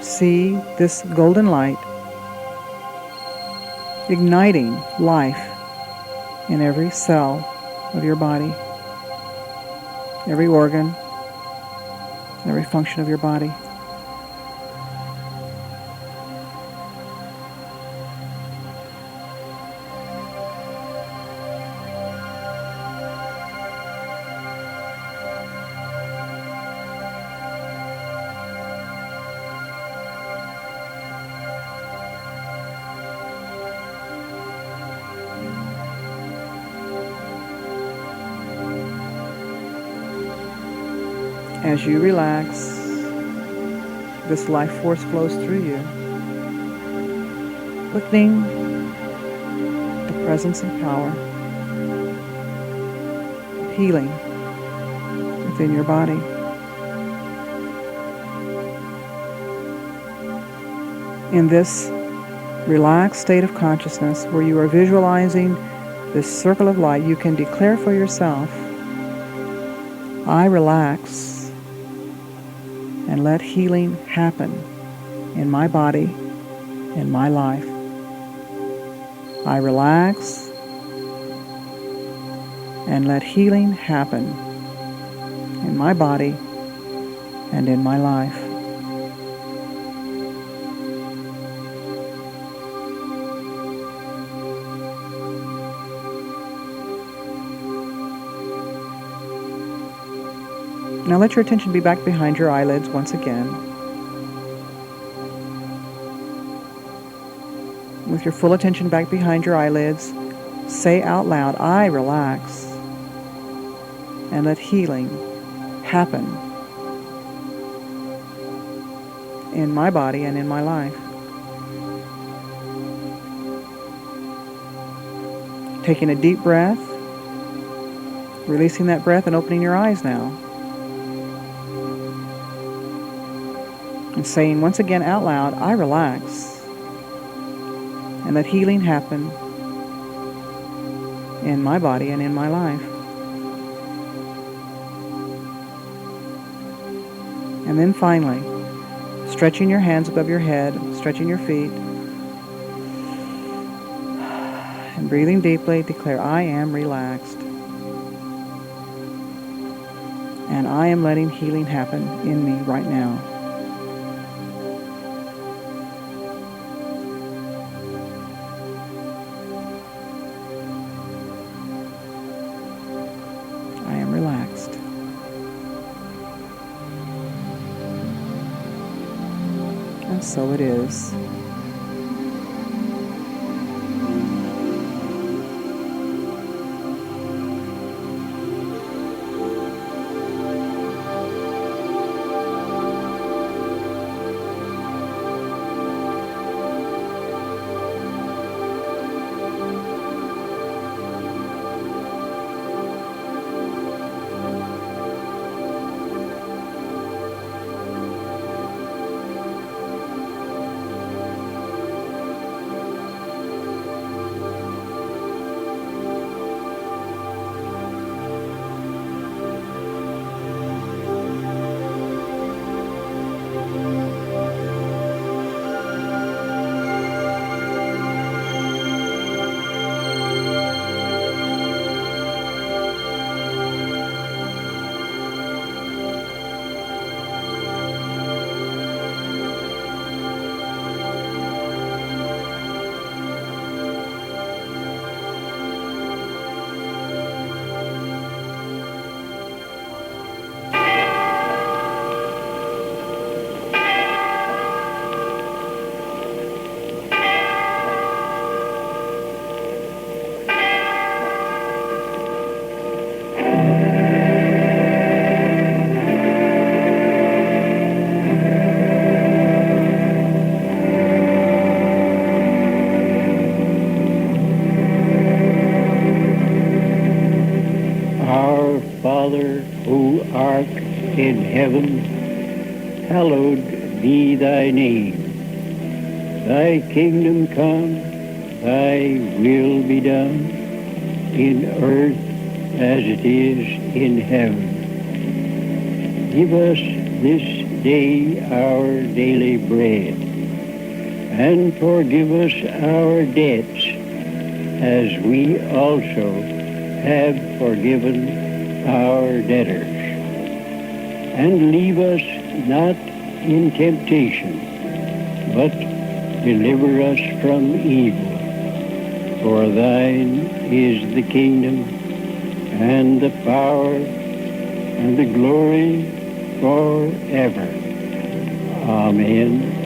see this golden light igniting life in every cell of your body, every organ, every function of your body. As you relax, this life force flows through you, quickening the presence and power of healing within your body. In this relaxed state of consciousness where you are visualizing this circle of light, you can declare for yourself, I relax and let healing happen in my body, in my life. I relax and let healing happen in my body and in my life. Now let your attention be back behind your eyelids once again. With your full attention back behind your eyelids, say out loud, I relax, and let healing happen in my body and in my life. Taking a deep breath, releasing that breath and opening your eyes now. And saying once again out loud, I relax, and let healing happen in my body and in my life. And then finally, stretching your hands above your head, stretching your feet, and breathing deeply, declare, I am relaxed, and I am letting healing happen in me right now. Relaxed. And so it is. Father, who art in heaven, hallowed be thy name. Thy kingdom come, thy will be done, in earth as it is in heaven. Give us this day our daily bread, and forgive us our debts, as we also have forgiven our debtors. And leave us not in temptation, but deliver us from evil. For thine is the kingdom, and the power, and the glory forever. Amen.